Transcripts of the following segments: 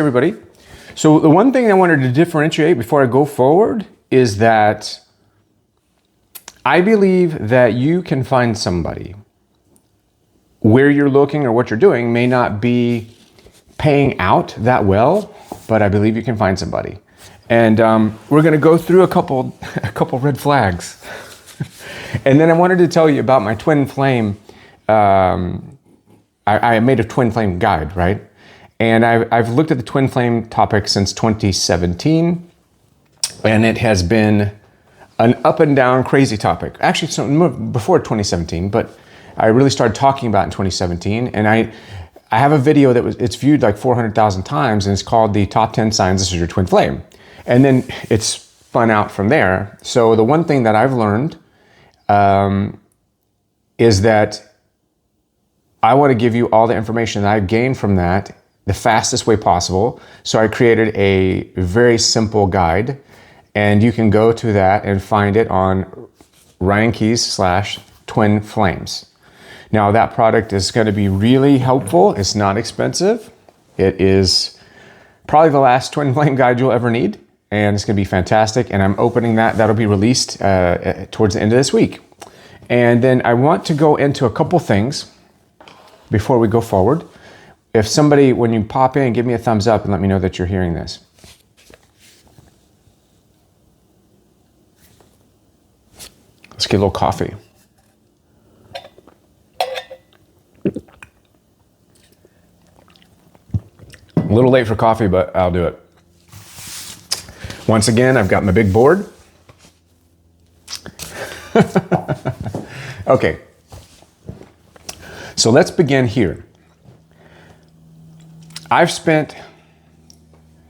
Everybody. So the one thing I wanted to differentiate before I go forward is that I believe that you can find somebody. Where you're looking or what you're doing may not be paying out that well, but I believe you can find somebody. And we're going to go through a couple red flags. And then I wanted to tell you about my twin flame. I made a twin flame guide, right? And I've looked at the twin flame topic since 2017, and it has been an up and down crazy topic. Actually, so before 2017, but I really started talking about it in 2017. And I have a video it's viewed like 400,000 times, and it's called the top 10 signs this is your twin flame. And then it's spun out from there. So the one thing that I've learned is that I want to give you all the information that I've gained from that the fastest way possible. So I created a very simple guide, and you can go to that and find it on Ryan Keys /twin flames. Now that product is going to be really helpful. It's not expensive. It is probably the last twin flame guide you'll ever need, and it's going to be fantastic. And I'm opening that. That'll be released towards the end of this week. And then I want to go into a couple things before we go forward. If somebody, when you pop in, give me a thumbs up and let me know that you're hearing this. Let's get a little coffee. A little late for coffee, but I'll do it. Once again, I've got my big board. Okay. So let's begin here. I've spent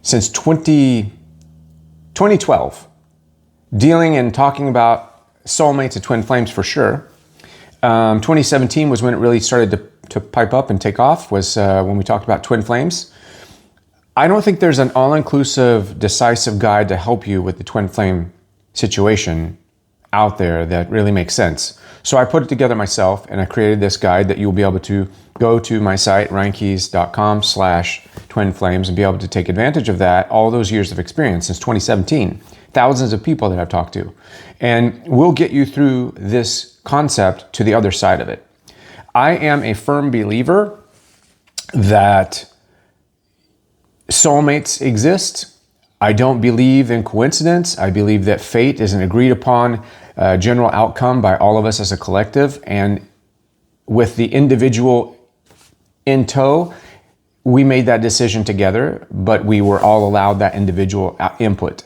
since 2012 dealing and talking about soulmates and twin flames for sure. 2017 was when it really started to pipe up and take off, was when we talked about twin flames. I don't think there's an all-inclusive, decisive guide to help you with the twin flame situation out there that really makes sense. So I put it together myself, and I created this guide that you'll be able to go to my site, ryankeys.com/twin flames, and be able to take advantage of that, all those years of experience since 2017, thousands of people that I've talked to. And we'll get you through this concept to the other side of it. I am a firm believer that soulmates exist. I don't believe in coincidence. I believe that fate is an agreed upon general outcome by all of us as a collective. And with the individual in tow, we made that decision together, but we were all allowed that individual input.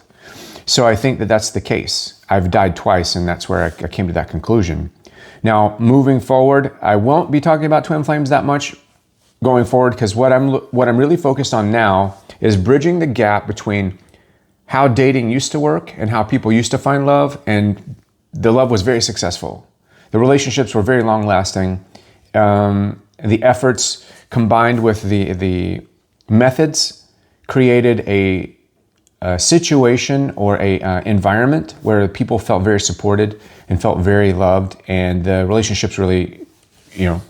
So I think that that's the case. I've died twice, and that's where I came to that conclusion. Now, moving forward, I won't be talking about twin flames that much going forward, because what I'm really focused on now is bridging the gap between how dating used to work and how people used to find love, and the love was very successful. The relationships were very long lasting. The efforts combined with the methods created a situation or a environment where people felt very supported and felt very loved, and the relationships really,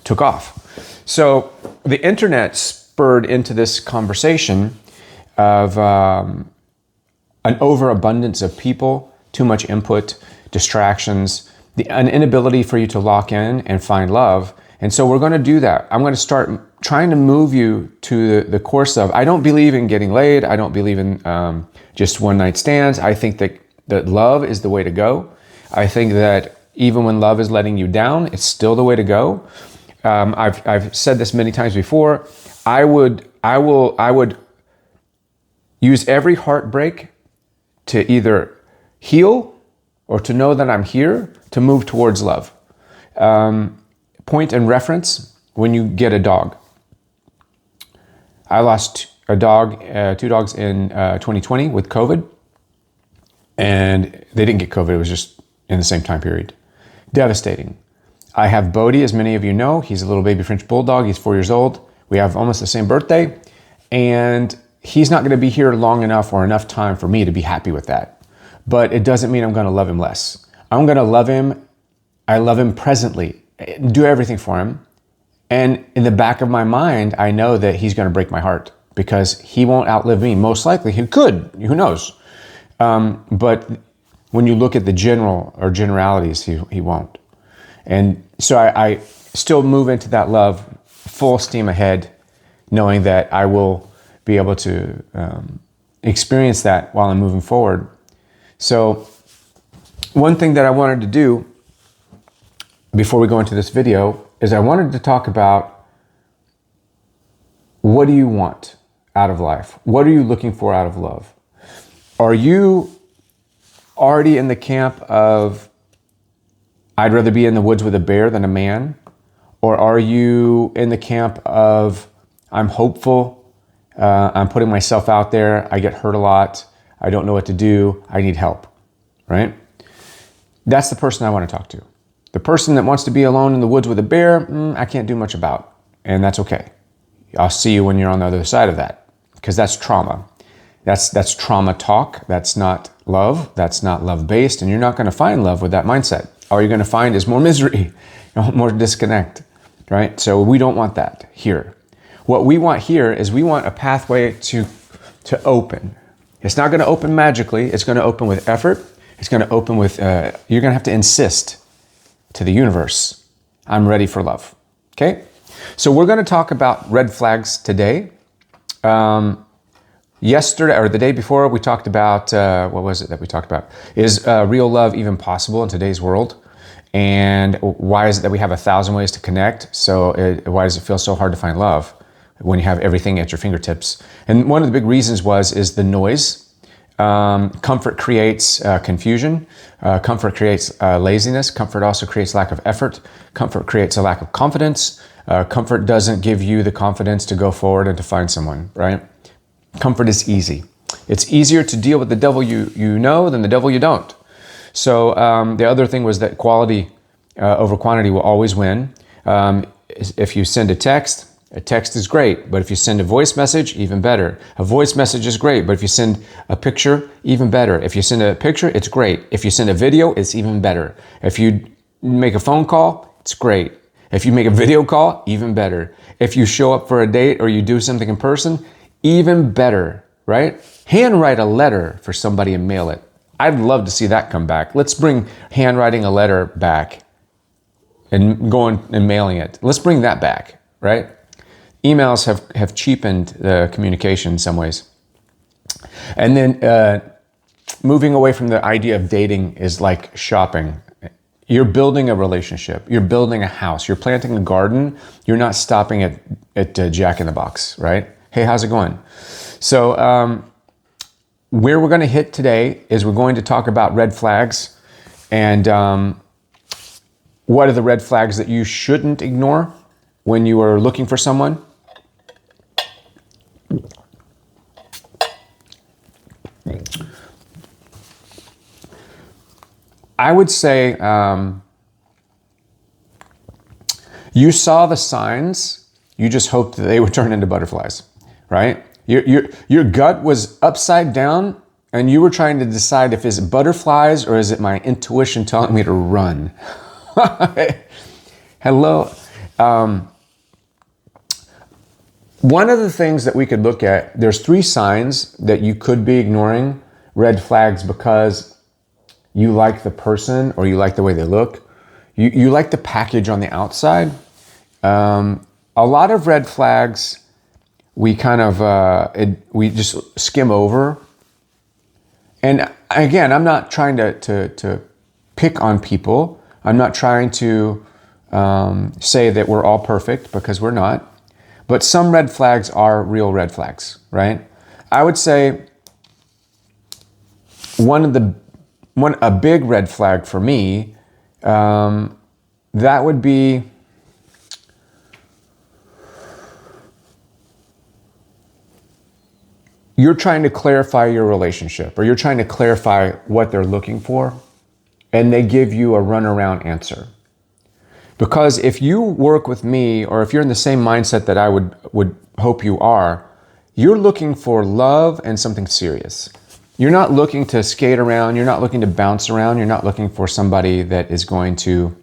took off. So the internet spurred into this conversation of an overabundance of people, too much input, distractions, an inability for you to lock in and find love. And so we're going to do that. I'm going to start trying to move you to the course of, I don't believe in getting laid. I don't believe in just one night stands. I think that love is the way to go. I think that even when love is letting you down, it's still the way to go. I've said this many times before. I would use every heartbreak to either heal or to know that I'm here to move towards love. Point and reference, when you get a dog. I lost a dog, 2 dogs in 2020 with COVID, and they didn't get COVID. It was just in the same time period. Devastating. I have Bodhi, as many of you know. He's a little baby French bulldog. He's 4 years old. We have almost the same birthday, and he's not going to be here long enough or enough time for me to be happy with that. But it doesn't mean I'm going to love him less. I'm going to love him. I love him presently, do everything for him. And in the back of my mind, I know that he's going to break my heart because he won't outlive me. Most likely he could, who knows? But when you look at the generalities, he won't. And so I still move into that love full steam ahead, knowing that I will be able to experience that while I'm moving forward. So one thing that I wanted to do before we go into this video is I wanted to talk about, what do you want out of life? What are you looking for out of love? Are you already in the camp of, I'd rather be in the woods with a bear than a man? Or are you in the camp of, I'm hopeful, I'm putting myself out there, I get hurt a lot, I don't know what to do, I need help, right? That's the person I want to talk to. The person that wants to be alone in the woods with a bear, I can't do much about, and that's okay. I'll see you when you're on the other side of that, because that's trauma. That's trauma talk. That's not love. That's not love-based, and you're not going to find love with that mindset. All you're going to find is more misery, more disconnect, right? So we don't want that here. What we want here is we want a pathway to open. It's not going to open magically. It's going to open with effort. It's going to open with, you're going to have to insist to the universe, I'm ready for love, okay? So we're going to talk about red flags today. Yesterday, or the day before, we talked about, what was it that we talked about? Is real love even possible in today's world? And why is it that we have 1,000 ways to connect? So why does it feel so hard to find love when you have everything at your fingertips? And one of the big reasons is the noise. Comfort creates confusion. Comfort creates laziness. Comfort also creates lack of effort. Comfort creates a lack of confidence. Comfort doesn't give you the confidence to go forward and to find someone, right? Comfort is easy. It's easier to deal with the devil you know than the devil you don't. So the other thing was that quality over quantity will always win. If you send a text is great, but if you send a voice message, even better. A voice message is great, but if you send a picture, even better. If you send a picture, it's great. If you send a video, it's even better. If you make a phone call, it's great. If you make a video call, even better. If you show up for a date or you do something in person, even better, right? Handwrite a letter for somebody and mail it. I'd love to see that come back. Let's bring handwriting a letter back and going and mailing it. Let's bring that back, right? Emails have cheapened the communication in some ways. And then moving away from the idea of dating is like shopping. You're building a relationship. You're building a house. You're planting a garden. You're not stopping at Jack in the Box, right? Hey, how's it going? So where we're going to hit today is we're going to talk about red flags and what are the red flags that you shouldn't ignore when you are looking for someone. I would say you saw the signs, you just hoped that they would turn into butterflies, right? Your gut was upside down and you were trying to decide if it's butterflies or is it my intuition telling me to run. Hello. One of the things that we could look at, there's 3 signs that you could be ignoring, red flags, because you like the person or you like the way they look. You like the package on the outside. A lot of red flags we kind of, we just skim over. And again, I'm not trying to pick on people. I'm not trying to say that we're all perfect, because we're not. But some red flags are real red flags, right? I would say a big red flag for me, that would be you're trying to clarify your relationship, or you're trying to clarify what they're looking for, and they give you a runaround answer. Because if you work with me, or if you're in the same mindset that I would hope you are, you're looking for love and something serious. You're not looking to skate around. You're not looking to bounce around. You're not looking for somebody that is going to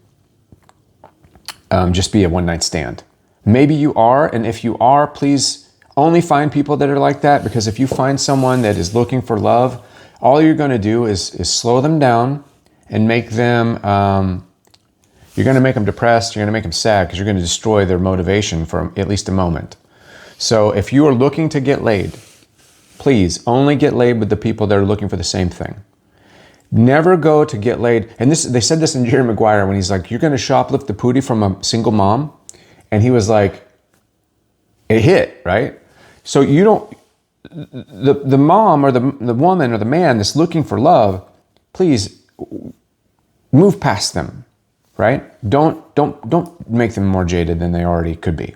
just be a one-night stand. Maybe you are, and if you are, please Only find people that are like that, because if you find someone that is looking for love, all you're going to do is slow them down and make them, you're going to make them depressed, you're going to make them sad, because you're going to destroy their motivation for at least a moment. So if you are looking to get laid, please only get laid with the people that are looking for the same thing. Never go to get laid. And this, they said this in Jerry Maguire when he's like, you're going to shoplift the pootie from a single mom. And he was like, it hit, right? So you don't, the mom or the woman or the man that's looking for love, please move past them, right? Don't make them more jaded than they already could be.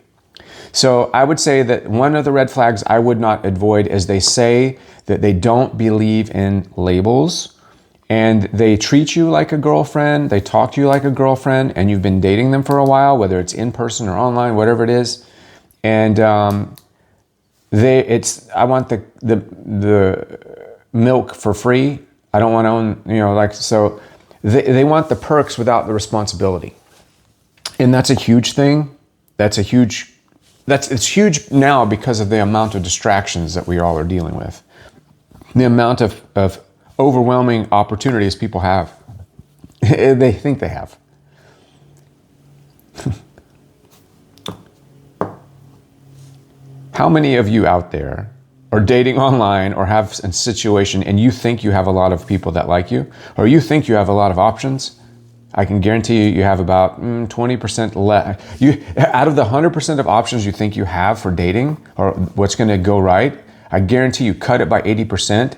So I would say that one of the red flags I would not avoid is they say that they don't believe in labels, and they treat you like a girlfriend, they talk to you like a girlfriend, and you've been dating them for a while, whether it's in person or online, whatever it is. And I want the milk for free. I don't want to own, so they want the perks without the responsibility. And that's a huge thing. It's huge now because of the amount of distractions that we all are dealing with. The amount of overwhelming opportunities people have. They think they have. How many of you out there are dating online or have a situation and you think you have a lot of people that like you, or you think you have a lot of options? I can guarantee you have about 20% less. Out of the 100% of options you think you have for dating or what's going to go right, I guarantee you cut it by 80%.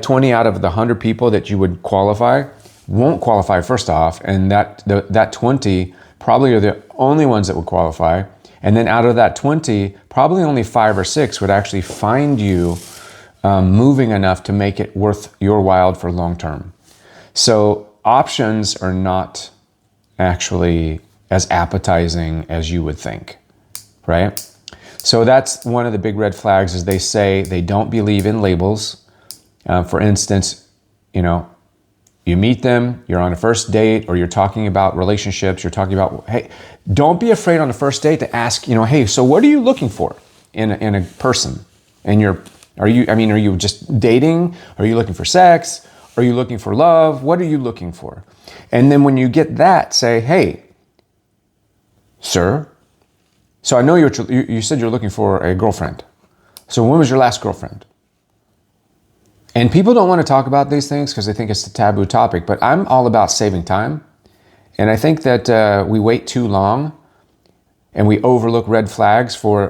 20 out of the 100 people that you would qualify won't qualify first off, and that 20 probably are the only ones that would qualify. And then out of that 20, probably only 5 or 6 would actually find you moving enough to make it worth your while for long term. So options are not actually as appetizing as you would think, right? So that's one of the big red flags, is they say they don't believe in labels. For instance, you meet them, you're on a first date, or you're talking about relationships, you're talking about, hey, don't be afraid on the first date to ask, hey, so what are you looking for in a person? And are you just dating? Are you looking for sex? Are you looking for love? What are you looking for? And then when you get that, say, hey, sir, so I know you said you're looking for a girlfriend. So when was your last girlfriend? And people don't want to talk about these things because they think it's a taboo topic, but I'm all about saving time. And I think that we wait too long and we overlook red flags for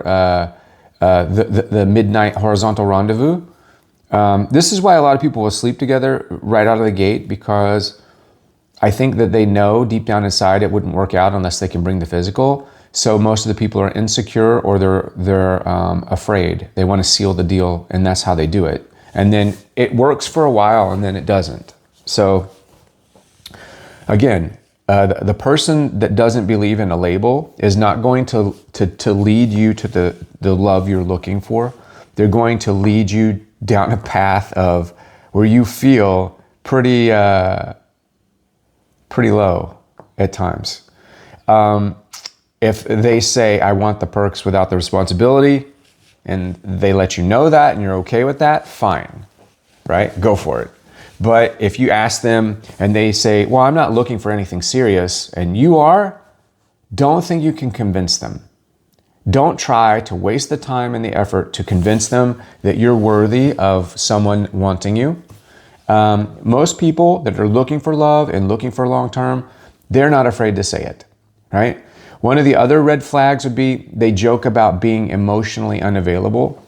the midnight horizontal rendezvous. This is why a lot of people will sleep together right out of the gate, because I think that they know deep down inside it wouldn't work out unless they can bring the physical. So most of the people are insecure, or they're afraid. They want to seal the deal, and that's how they do it. And then it works for a while, and then it doesn't. So again, the person that doesn't believe in a label is not going to lead you to the love you're looking for. They're going to lead you down a path of where you feel pretty low at times. If they say, I want the perks without the responsibility, and they let you know that and you're okay with that, fine, right? Go for it. But if you ask them and they say, well, I'm not looking for anything serious, and you are, don't think you can convince them. Don't try to waste the time and the effort to convince them that you're worthy of someone wanting you. Most people that are looking for love and looking for long term, they're not afraid to say it, right? One of the other red flags would be they joke about being emotionally unavailable.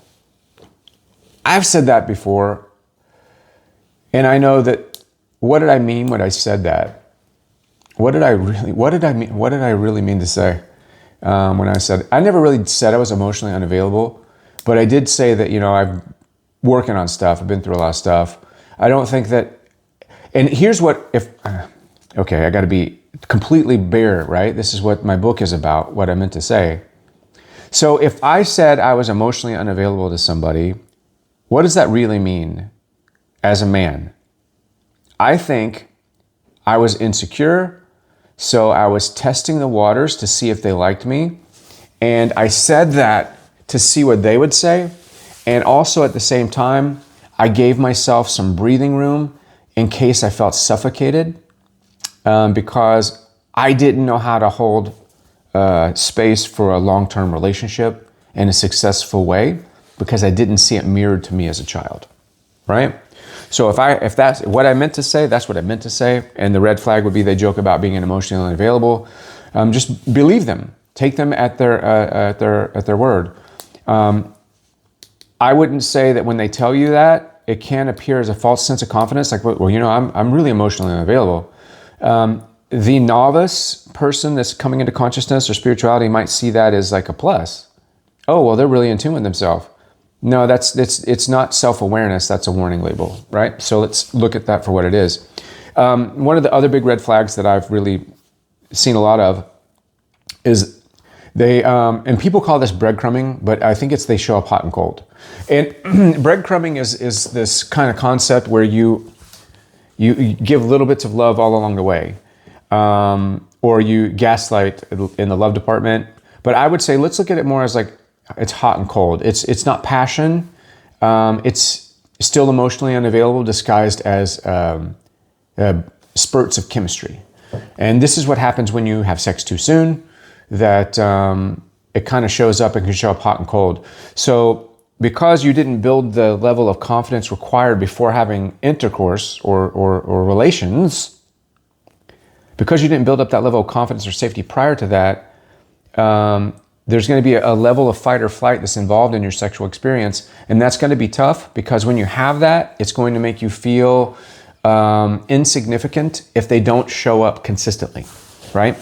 I've said that before, and I know that. What did I mean when I said that? What did I really mean to say when I said? I never really said I was emotionally unavailable, but I did say that I'm working on stuff. I've been through a lot of stuff. I don't think that. And here's what okay, I got to be completely bare, right? This is what my book is about, what I meant to say. So if I said I was emotionally unavailable to somebody, what does that really mean as a man? I think I was insecure, so I was testing the waters to see if they liked me. And I said that to see what they would say. And also at the same time, I gave myself some breathing room in case I felt suffocated, because I didn't know how to hold space for a long-term relationship in a successful way because I didn't see it mirrored to me as a child, right? So if that's what I meant to say, that's what I meant to say. And the red flag would be they joke about being emotionally unavailable. Just believe them. Take them at their word. I wouldn't say that when they tell you that, it can appear as a false sense of confidence. Like, well, I'm really emotionally unavailable. The novice person that's coming into consciousness or spirituality might see that as like a plus. Oh, well, they're really in tune with themselves. No, it's not self-awareness. That's a warning label, right? So let's look at that for what it is. One of the other big red flags that I've really seen a lot of is they, and people call this breadcrumbing, but I think it's they show up hot and cold. And breadcrumbing is this kind of concept where you give little bits of love all along the way, or you gaslight in the love department. But I would say let's look at it more as like it's hot and cold. It's not passion. It's still emotionally unavailable, disguised as spurts of chemistry. And this is what happens when you have sex too soon, that it kind of shows up and can show up hot and cold. So because you didn't build the level of confidence required before having intercourse or relations, because you didn't build up that level of confidence or safety prior to that, there's going to be a level of fight or flight that's involved in your sexual experience. And that's going to be tough because when you have that, it's going to make you feel insignificant if they don't show up consistently, right?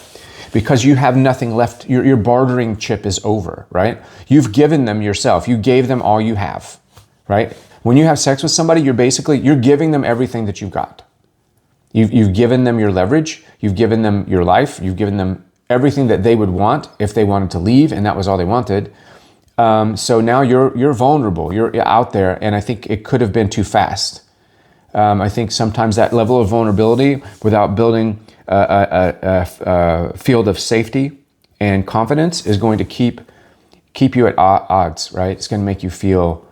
Because you have nothing left. Your bartering chip is over, right? You've given them yourself. You gave them all you have, right? When you have sex with somebody, you're giving them everything that you've got. You've given them your leverage. You've given them your life. You've given them everything that they would want if they wanted to leave, and that was all they wanted. So now you're vulnerable. You're out there, and I think it could have been too fast. I think sometimes that level of vulnerability, without building a field of safety and confidence, is going to keep you at odds, right? It's going to make you feel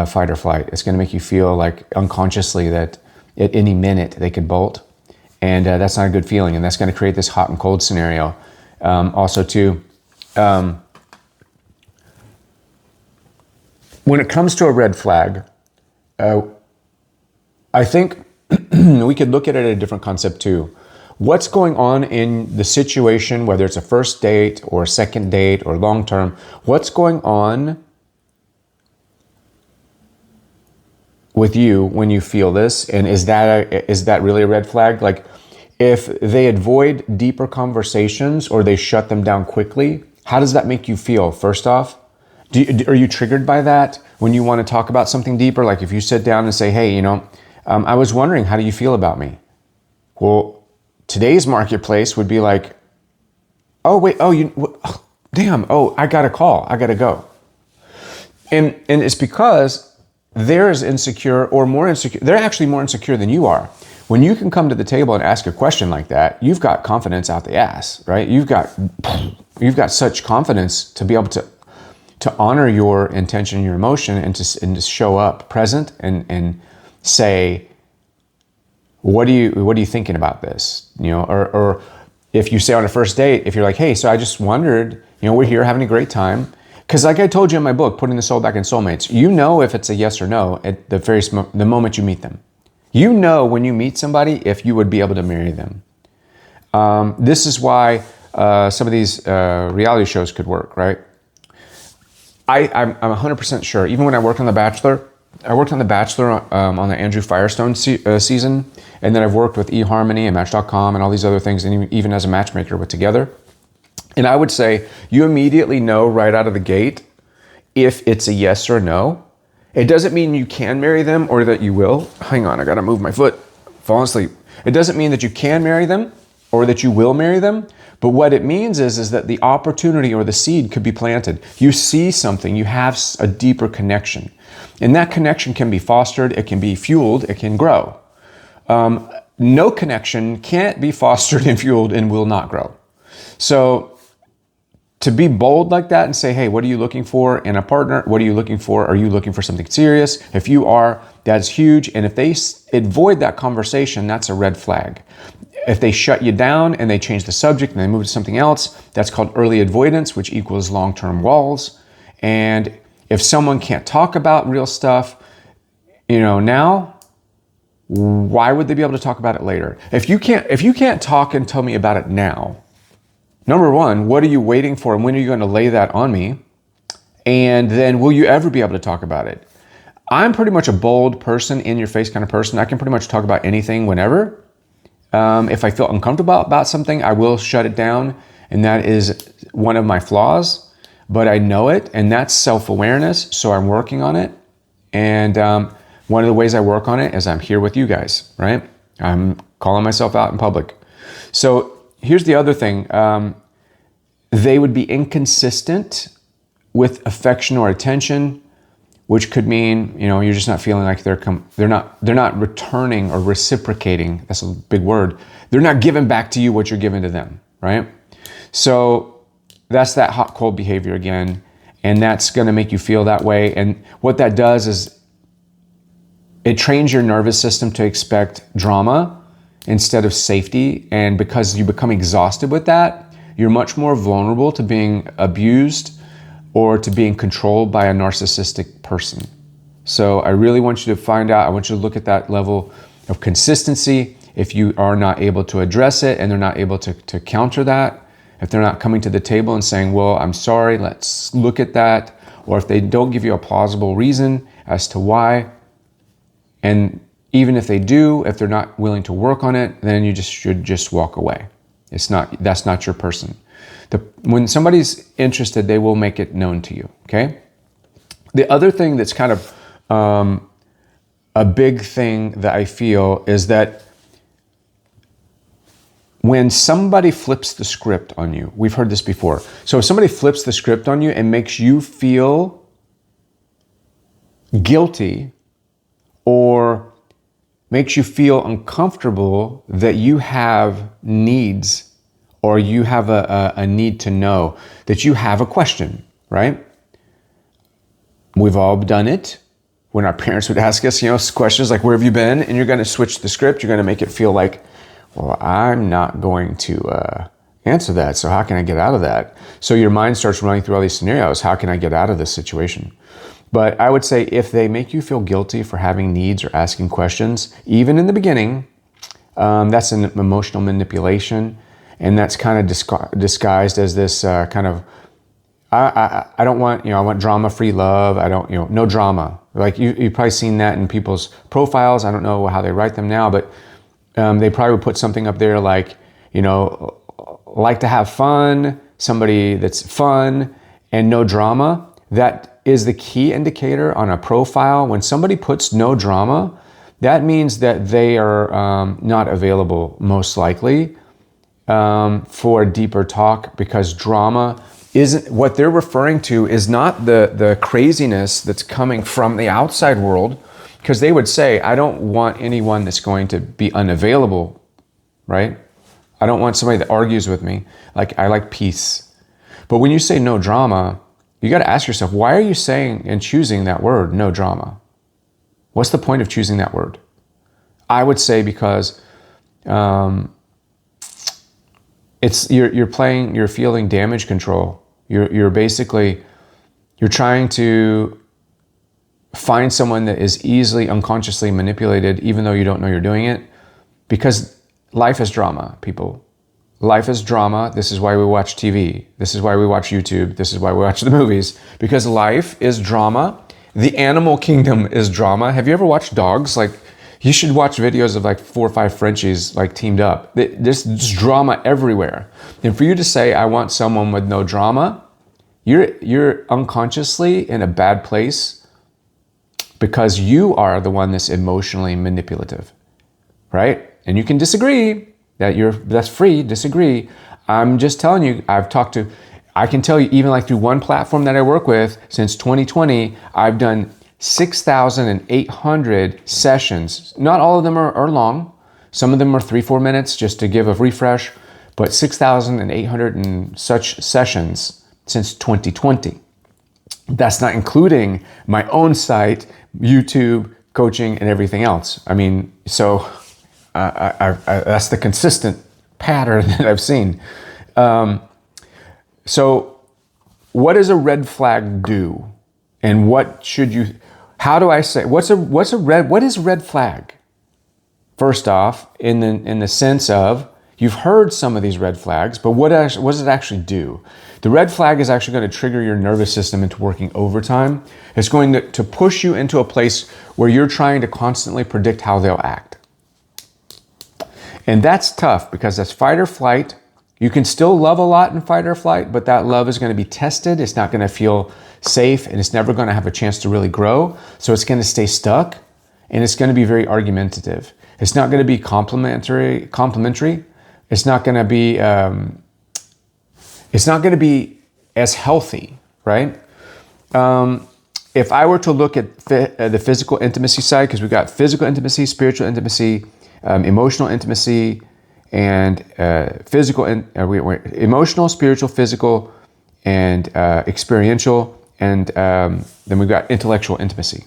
fight or flight. It's going to make you feel like unconsciously that at any minute they could bolt, and that's not a good feeling, and that's going to create this hot and cold scenario. Also too, when it comes to a red flag, I think we could look at it at a different concept too. What's going on in the situation, whether it's a first date or a second date or long term, what's going on with you when you feel this? And is that really a red flag? Like, if they avoid deeper conversations or they shut them down quickly, how does that make you feel? First off, are you triggered by that when you want to talk about something deeper? Like if you sit down and say, hey, I was wondering, how do you feel about me? Well, today's marketplace would be like, oh, wait, damn, I got a call, I got to go. And it's because they're as insecure or more insecure. They're actually more insecure than you are. When you can come to the table and ask a question like that, you've got confidence out the ass, right? You've got such confidence to be able to honor your intention, your emotion, and to show up present and say, what are you thinking about this? Or if you say on a first date, if you're like, hey, so I just wondered, we're here having a great time. Because like I told you in my book, Putting the Soul Back in Soulmates, you know if it's a yes or no at the moment you meet them. You know when you meet somebody if you would be able to marry them. This is why some of these reality shows could work, right? I'm 100% sure. Even when I worked on The Bachelor, on the Andrew Firestone season, and then I've worked with eHarmony and Match.com and all these other things, and even as a matchmaker with Together. And I would say you immediately know right out of the gate if it's a yes or no. It doesn't mean you can marry them or that you will. Hang on, I gotta move my foot. Falling asleep. It doesn't mean that you can marry them or that you will marry them. But what it means is that the opportunity or the seed could be planted. You see something, you have a deeper connection. And that connection can be fostered, it can be fueled, it can grow. No connection can't be fostered and fueled and will not grow. So to be bold like that and say, hey, what are you looking for in a partner? What are you looking for? Are you looking for something serious? If you are, that's huge. And if they avoid that conversation, that's a red flag. If they shut you down and they change the subject and they move to something else, that's called early avoidance, which equals long-term walls. And if someone can't talk about real stuff, now, why would they be able to talk about it later? If you can't talk and tell me about it now, number one, what are you waiting for, and when are you going to lay that on me? And then will you ever be able to talk about it? I'm pretty much a bold person, in your face kind of person. I can pretty much talk about anything whenever. If I feel uncomfortable about something, I will shut it down. And that is one of my flaws, but I know it, and that's self-awareness. So I'm working on it. And one of the ways I work on it is I'm here with you guys, right? I'm calling myself out in public. So here's the other thing. They would be inconsistent with affection or attention, which could mean, you're just not feeling like they're not returning or reciprocating. That's a big word. They're not giving back to you what you're giving to them, right? So that's that hot, cold behavior again. And that's going to make you feel that way. And what that does is it trains your nervous system to expect drama instead of safety. And because you become exhausted with that, you're much more vulnerable to being abused or to being controlled by a narcissistic person. So I really want you to find out, I want you to look at that level of consistency. If you are not able to address it and they're not able to counter that, if they're not coming to the table and saying, well, I'm sorry, let's look at that. Or if they don't give you a plausible reason as to why, and even if they do, if they're not willing to work on it, then you should just walk away. That's not your person. When somebody's interested, they will make it known to you, okay? The other thing that's kind of a big thing that I feel is that when somebody flips the script on you, we've heard this before. So if somebody flips the script on you and makes you feel guilty or makes you feel uncomfortable that you have needs or you have a need to know, that you have a question, right? We've all done it when our parents would ask us, questions like, where have you been? And you're going to switch the script. You're going to make it feel like, well, I'm not going to answer that. So how can I get out of that? So your mind starts running through all these scenarios. How can I get out of this situation? But I would say if they make you feel guilty for having needs or asking questions, even in the beginning, that's an emotional manipulation. And that's kind of disguised as this kind of, I don't want, I want drama-free love. I don't, no drama. Like you've probably seen that in people's profiles. I don't know how they write them now, but they probably would put something up there like, like to have fun, somebody that's fun and no drama. That is the key indicator on a profile. When somebody puts no drama, that means that they are not available, most likely, for a deeper talk, because drama isn't what they're referring to, is not the craziness that's coming from the outside world, because they would say, I don't want anyone that's going to be unavailable, right? I don't want somebody that argues with me. Like, I like peace. But when you say no drama, you got to ask yourself, why are you saying and choosing that word, no drama? What's the point of choosing that word? I would say because you're feeling damage control. You're trying to find someone that is easily unconsciously manipulated, even though you don't know you're doing it, because life is drama, people. Life is drama. This is why we watch TV. This is why we watch YouTube. This is why we watch the movies, because life is drama. The animal kingdom is drama. Have you ever watched dogs? Like, you should watch videos of like 4 or 5 Frenchies like teamed up. There's just drama everywhere. And for you to say, I want someone with no drama, you're unconsciously in a bad place, because you are the one that's emotionally manipulative, right? And you can disagree. That's free, disagree. I'm just telling you, I can tell you, even like through one platform that I work with since 2020, I've done 6,800 sessions. Not all of them are long. Some of them are 3-4 minutes just to give a refresh, but 6,800 and such sessions since 2020. That's not including my own site, YouTube, coaching, and everything else. I mean, so that's the consistent pattern that I've seen. So what does a red flag do? And what should you, how do I say, what is red flag? First off, in the sense of, you've heard some of these red flags, but what does it actually do? The red flag is actually going to trigger your nervous system into working overtime. It's going to push you into a place where you're trying to constantly predict how they'll act. And that's tough because that's fight or flight. You can still love a lot in fight or flight, but that love is going to be tested. It's not going to feel safe, and it's never going to have a chance to really grow. So it's going to stay stuck, and it's going to be very argumentative. It's not going to be complimentary. It's not going to be, as healthy, right? If I were to look at the physical intimacy side, because we've got physical intimacy, spiritual intimacy, emotional intimacy, and emotional, spiritual, physical, and experiential, and then we've got intellectual intimacy.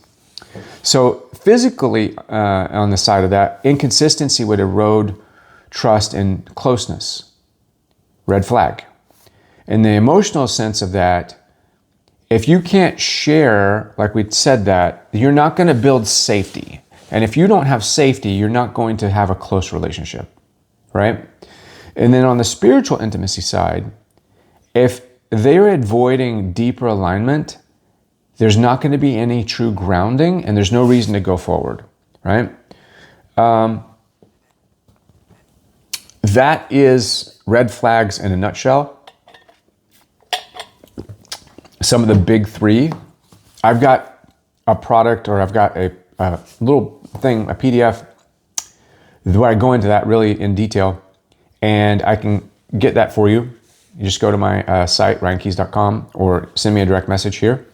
So physically, on the side of that, inconsistency would erode trust and closeness. Red flag. In the emotional sense of that, if you can't share, like we said, that you're not going to build safety. And if you don't have safety, you're not going to have a close relationship, right? And then on the spiritual intimacy side, if they're avoiding deeper alignment, there's not going to be any true grounding, and there's no reason to go forward, right? That is red flags in a nutshell. Some of the big three. I've got a product, or I've got a little thing, a PDF, where I go into that really in detail, and I can get that for you. You just go to my site, ryankeys.com, or send me a direct message here,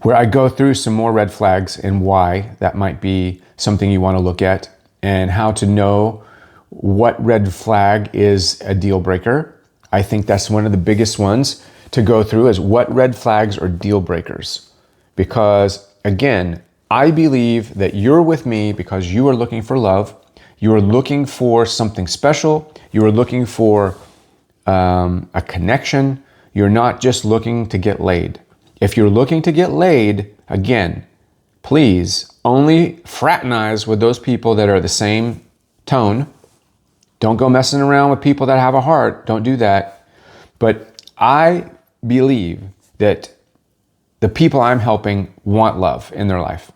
where I go through some more red flags and why that might be something you want to look at, and how to know what red flag is a deal breaker. I think that's one of the biggest ones to go through, is what red flags are deal breakers. Because again, I believe that you're with me because you are looking for love. You are looking for something special. You are looking for a connection. You're not just looking to get laid. If you're looking to get laid, again, please only fraternize with those people that are the same tone. Don't go messing around with people that have a heart. Don't do that. But I believe that the people I'm helping want love in their life.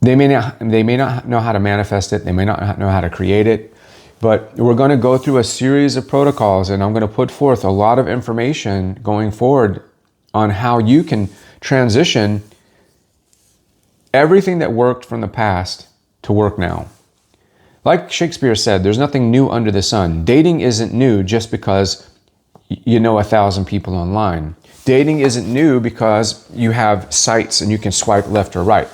They may not know how to manifest it. They may not know how to create it. But we're going to go through a series of protocols, and I'm going to put forth a lot of information going forward on how you can transition everything that worked from the past to work now. Like Shakespeare said, there's nothing new under the sun. Dating isn't new just because you know 1,000 people online. Dating isn't new because you have sites and you can swipe left or right.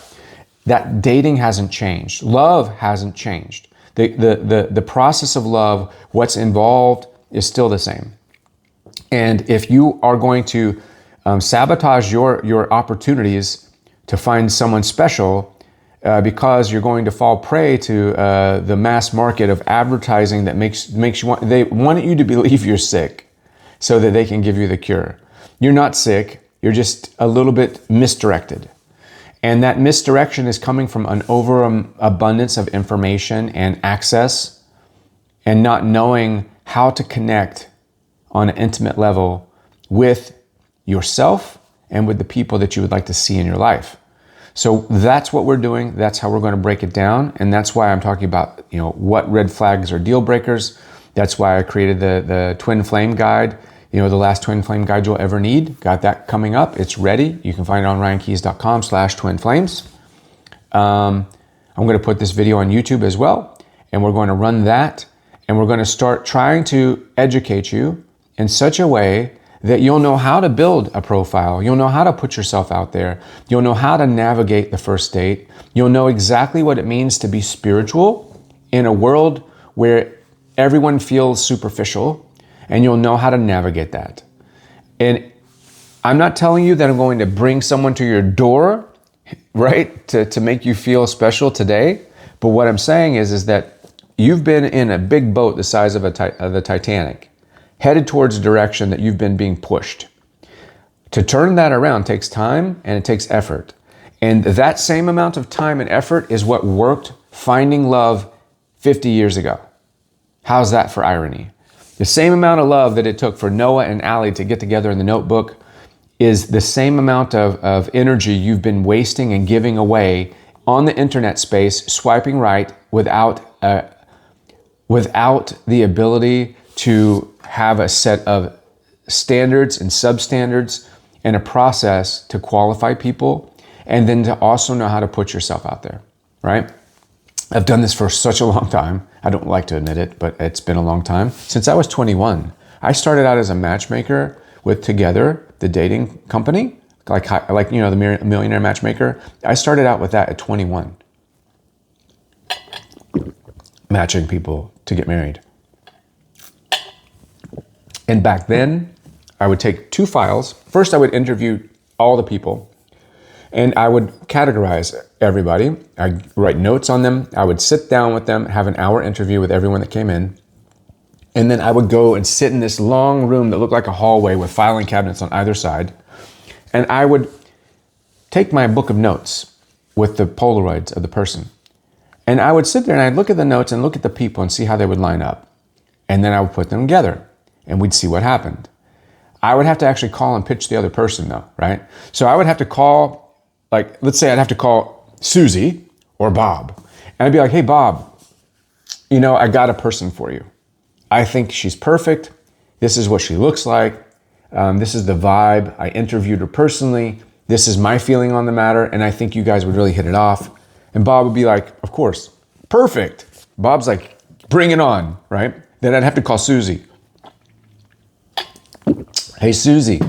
That dating hasn't changed. Love hasn't changed. The process of love, what's involved, is still the same. And if you are going to sabotage your opportunities to find someone special, because you're going to fall prey to the mass market of advertising that makes you they want you to believe you're sick so that they can give you the cure. You're not sick. You're just a little bit misdirected. And that misdirection is coming from an overabundance of information and access, and not knowing how to connect on an intimate level with yourself and with the people that you would like to see in your life. So that's what we're doing. That's how we're going to break it down. And that's why I'm talking about, what red flags are deal breakers. That's why I created the Twin Flame Guide, the last Twin Flame Guide you'll ever need. Got that coming up. It's ready. You can find it on ryankeys.com/twinflames. I'm going to put this video on YouTube as well. And we're going to run that. And we're going to start trying to educate you in such a way that you'll know how to build a profile. You'll know how to put yourself out there. You'll know how to navigate the first date. You'll know exactly what it means to be spiritual in a world where everyone feels superficial, and you'll know how to navigate that. And I'm not telling you that I'm going to bring someone to your door, right, to make you feel special today. But what I'm saying is that you've been in a big boat the size of the Titanic, headed towards a direction that you've been being pushed. To turn that around takes time and it takes effort. And that same amount of time and effort is what worked finding love 50 years ago. How's that for irony? The same amount of love that it took for Noah and Allie to get together in the Notebook is the same amount of energy you've been wasting and giving away on the internet space, swiping right without the ability to have a set of standards and substandards and a process to qualify people, and then to also know how to put yourself out there, right? I've done this for such a long time. I don't like to admit it, but it's been a long time. Since I was 21, I started out as a matchmaker with Together, the dating company, like the Millionaire Matchmaker. I started out with that at 21, matching people to get married. And back then, I would take 2 files. First, I would interview all the people, and I would categorize everybody. I'd write notes on them. I would sit down with them, have an hour interview with everyone that came in. And then I would go and sit in this long room that looked like a hallway with filing cabinets on either side. And I would take my book of notes with the Polaroids of the person. And I would sit there and I'd look at the notes and look at the people and see how they would line up. And then I would put them together and we'd see what happened. I would have to actually call and pitch the other person though, right? So I would have to call, let's say I'd have to call Susie or Bob. And I'd be like, hey, Bob, I got a person for you. I think she's perfect. This is what she looks like. This is the vibe. I interviewed her personally. This is my feeling on the matter. And I think you guys would really hit it off. And Bob would be like, of course, perfect. Bob's like, bring it on, right? Then I'd have to call Susie. Hey, Susie,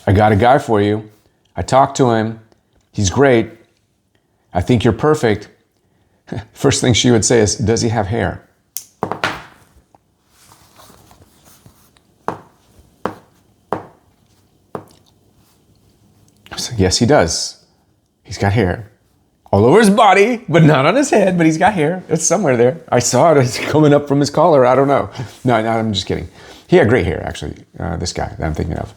I got a guy for you. I talked to him. He's great. I think you're perfect. First thing she would say is, does he have hair? I said, yes, he does. He's got hair. All over his body, but not on his head, but he's got hair. It's somewhere there. I saw it. It's coming up from his collar. I don't know. No, I'm just kidding. He had great hair, actually, this guy that I'm thinking of.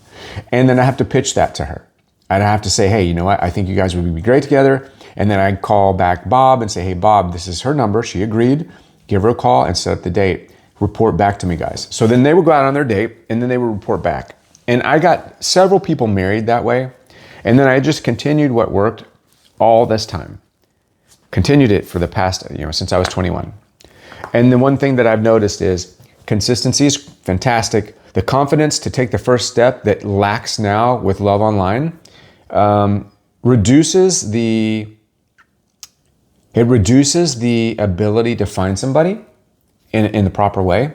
And then I have to pitch that to her. I'd have to say, hey, you know what? I think you guys would be great together. And then I'd call back Bob and say, hey, Bob, this is her number. She agreed. Give her a call and set up the date. Report back to me, guys. So then they would go out on their date, and then they would report back. And I got several people married that way. And then I just continued what worked all this time. Continued it for the past, since I was 21. And the one thing that I've noticed is consistency is fantastic. The confidence to take the first step that lacks now with Love Online reduces the ability to find somebody in the proper way,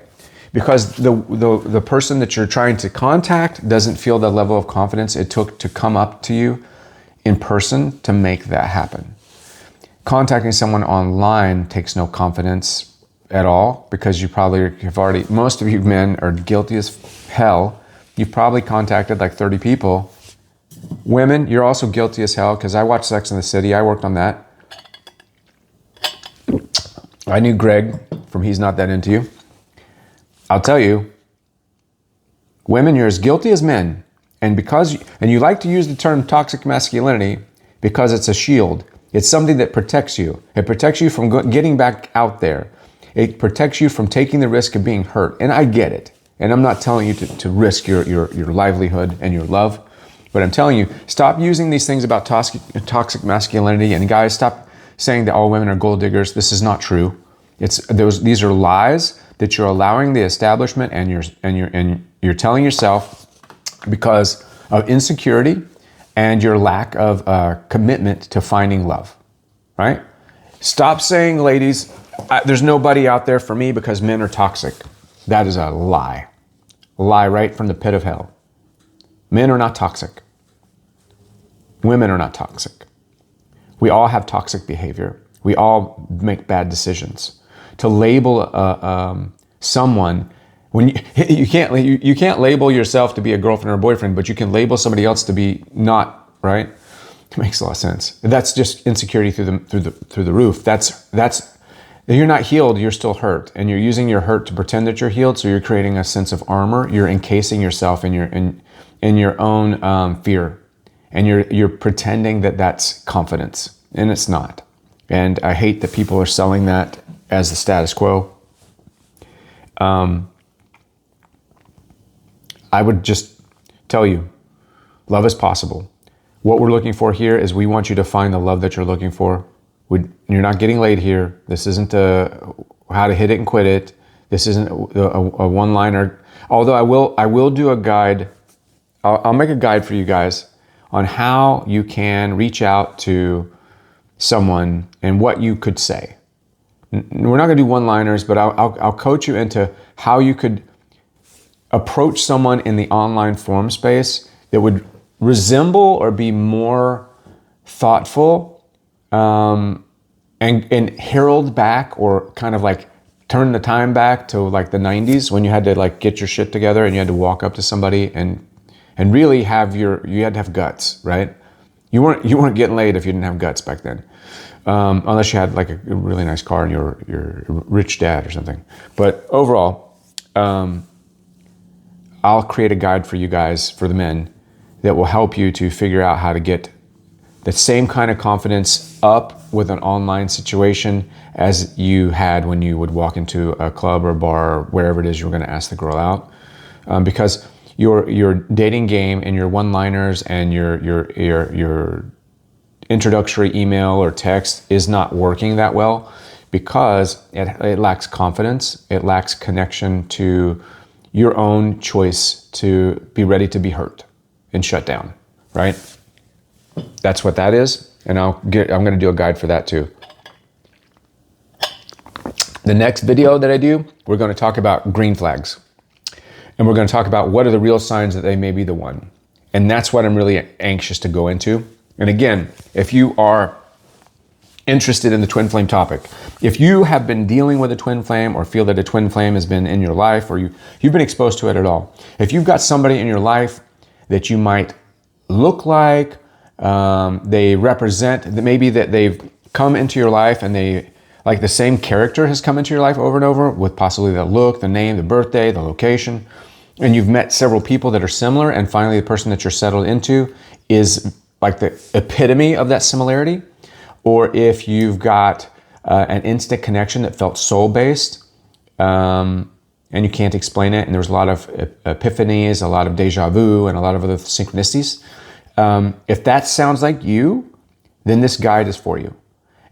because the person that you're trying to contact doesn't feel the level of confidence it took to come up to you in person to make that happen. Contacting someone online takes no confidence at all, because you probably have already, most of you men are guilty as hell. You've probably contacted like 30 people. Women, you're also guilty as hell, because I watched Sex and the City. I worked on that. I knew Greg from He's Not That Into You. I'll tell you, women, you're as guilty as men. And you like to use the term toxic masculinity because it's a shield. It's something that protects you. It protects you from getting back out there. It protects you from taking the risk of being hurt. And I get it. And I'm not telling you to risk your livelihood and your love. But I'm telling you, stop using these things about toxic masculinity. And guys, stop saying that all women are gold diggers. This is not true. These are lies that you're allowing the establishment and you're telling yourself because of insecurity and your lack of commitment to finding love, right? Stop saying, ladies, there's nobody out there for me because men are toxic. That is a lie. A lie right from the pit of hell. Men are not toxic. Women are not toxic. We all have toxic behavior. We all make bad decisions. To label someone When you can't label yourself to be a girlfriend or a boyfriend, but you can label somebody else to be not, right? It makes a lot of sense. That's just insecurity through the roof. That's if you're not healed, you're still hurt, and you're using your hurt to pretend that you're healed. So you're creating a sense of armor. You're encasing yourself in your own fear, and you're pretending that that's confidence, and it's not. And I hate that people are selling that as the status quo. I would just tell you, love is possible. What we're looking for here is we want you to find the love that you're looking for. You're not getting laid here. This isn't how to hit it and quit it. This isn't a one-liner. Although I will do a guide. I'll make a guide for you guys on how you can reach out to someone and what you could say. We're not going to do one-liners, but I'll coach you into how you could approach someone in the online forum space that would resemble or be more thoughtful and herald back, or kind of like turn the time back to like the 90s when you had to like get your shit together and you had to walk up to somebody and really you had to have guts, right? You weren't getting laid if you didn't have guts back then. Unless you had like a really nice car and you're a rich dad or something. But overall, I'll create a guide for you guys, for the men, that will help you to figure out how to get the same kind of confidence up with an online situation as you had when you would walk into a club or a bar or wherever it is you were going to ask the girl out. Because your dating game and your one-liners and your introductory email or text is not working that well because it lacks confidence. It lacks connection to your own choice to be ready to be hurt and shut down, right? That's what that is. And I'm going to do a guide for that too. The next video that I do, we're going to talk about green flags. And we're going to talk about what are the real signs that they may be the one. And that's what I'm really anxious to go into. And again, if you are interested in the twin flame topic, if you have been dealing with a twin flame or feel that a twin flame has been in your life, or you've been exposed to it at all, if you've got somebody in your life that you might look like, they represent, maybe that they've come into your life and they, like the same character has come into your life over and over with possibly the look, the name, the birthday, the location, and you've met several people that are similar, and finally the person that you're settled into is like the epitome of that similarity, or if you've got an instant connection that felt soul-based, and you can't explain it, and there's a lot of epiphanies, a lot of deja vu, and a lot of other synchronicities. If that sounds like you, then this guide is for you.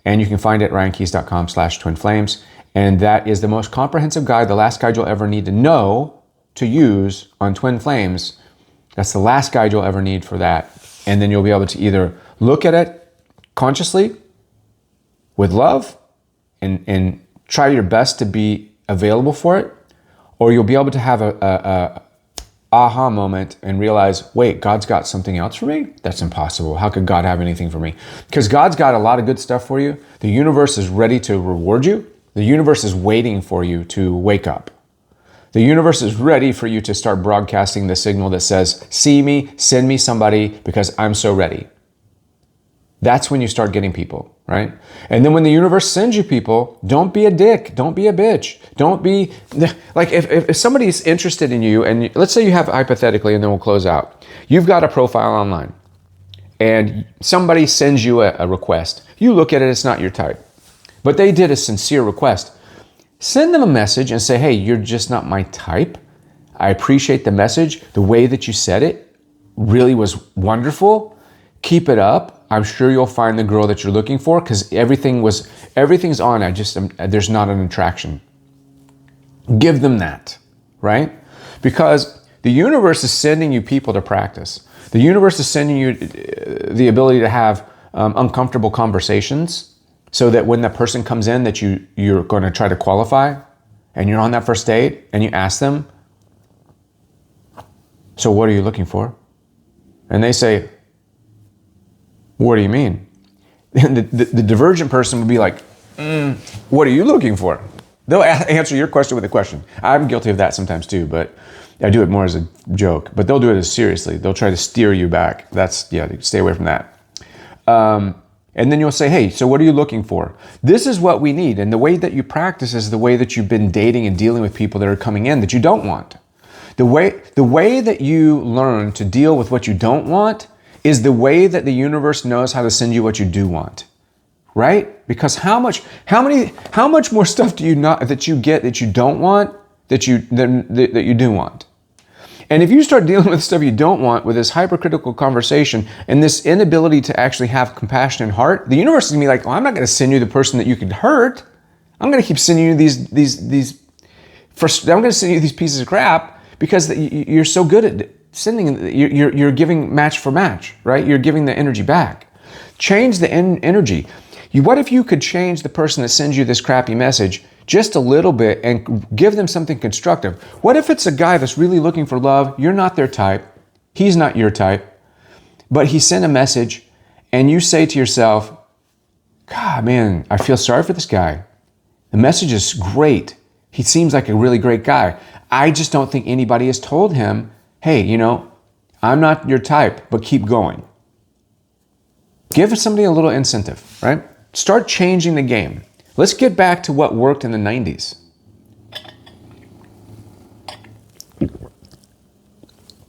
And you can find it at ryankeys.com/twinflames. And that is the most comprehensive guide, the last guide you'll ever need to know to use on twin flames. That's the last guide you'll ever need for that. And then you'll be able to either look at it consciously with love and try your best to be available for it, or you'll be able to have a aha moment and realize, wait, God's got something else for me? That's impossible. How could God have anything for me? Because God's got a lot of good stuff for you. The universe is ready to reward you. The universe is waiting for you to wake up. The universe is ready for you to start broadcasting the signal that says, see me, send me somebody because I'm so ready. That's when you start getting people, right? And then when the universe sends you people, don't be a dick. Don't be a bitch. Don't be, like if somebody's interested in you, and let's say you have, hypothetically, and then we'll close out. You've got a profile online and somebody sends you a request. You look at it, it's not your type, but they did a sincere request. Send them a message and say, hey, you're just not my type. I appreciate the message. The way that you said it really was wonderful. Keep it up. I'm sure you'll find the girl that you're looking for, because everything's on. There's not an attraction. Give them that, right? Because the universe is sending you people to practice. The universe is sending you the ability to have uncomfortable conversations, so that when that person comes in that you're going to try to qualify, and you're on that first date and you ask them, so what are you looking for? And they say, what do you mean? And the divergent person would be like, what are you looking for? They'll answer your question with a question. I'm guilty of that sometimes too, but I do it more as a joke. But they'll do it as seriously. They'll try to steer you back. Stay away from that. And then you'll say, hey, so what are you looking for? This is what we need. And the way that you practice is the way that you've been dating and dealing with people that are coming in that you don't want. The way that you learn to deal with what you don't want is the way that the universe knows how to send you what you do want. Right? Because how much more stuff do you not that you get that you don't want that you do want? And if you start dealing with stuff you don't want with this hypercritical conversation and this inability to actually have compassion and heart, the universe is gonna be like, well, I'm not gonna send you the person that you could hurt. I'm gonna keep sending you these pieces of crap because you're so good at sending. You're giving match for match, right? You're giving the energy back. Change the energy. What if you could change the person that sends you this crappy message just a little bit and give them something constructive? What if it's a guy that's really looking for love? You're not their type. He's not your type. But he sent a message and you say to yourself, God, man, I feel sorry for this guy. The message is great. He seems like a really great guy. I just don't think anybody has told him, hey, I'm not your type, but keep going. Give somebody a little incentive, right? Start changing the game. Let's get back to what worked in the 90s.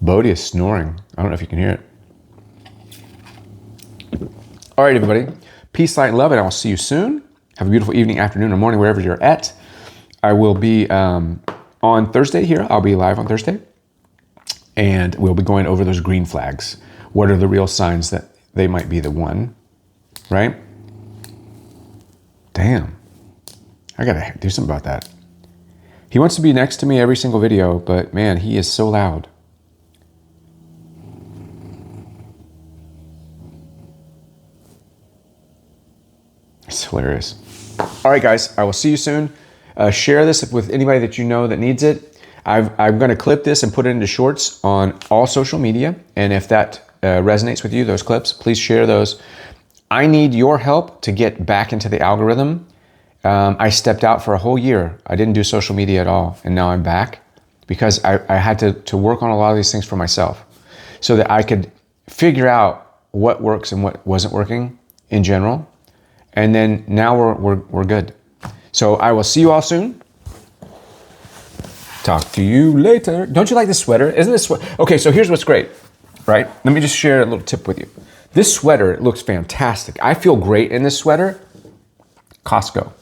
Bodhi is snoring. I don't know if you can hear it. All right, everybody. Peace, light, and love, and I will see you soon. Have a beautiful evening, afternoon, or morning, wherever you're at. I will be on Thursday here. I'll be live on Thursday. And we'll be going over those green flags. What are the real signs that they might be the one, right? Damn. I gotta do something about that. He wants to be next to me every single video, but man, he is so loud. It's hilarious. All right, guys, I will see you soon. Share this with anybody that you know that needs it. I'm going to clip this and put it into shorts on all social media. And if that resonates with you, those clips, please share those. I need your help to get back into the algorithm. I stepped out for a whole year. I didn't do social media at all. And now I'm back because I had to work on a lot of these things for myself so that I could figure out what works and what wasn't working in general. And then now we're good. So I will see you all soon. Talk to you later. Don't you like this sweater? Isn't this sweater? Okay, so here's what's great, right? Let me just share a little tip with you. This sweater looks fantastic. I feel great in this sweater. Costco.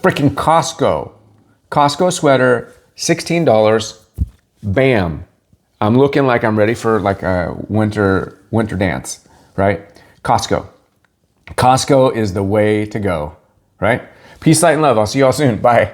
Freaking Costco. Costco sweater, $16. Bam. I'm looking like I'm ready for like a winter dance, right? Costco. Costco is the way to go, right? Peace, light, and love. I'll see you all soon. Bye.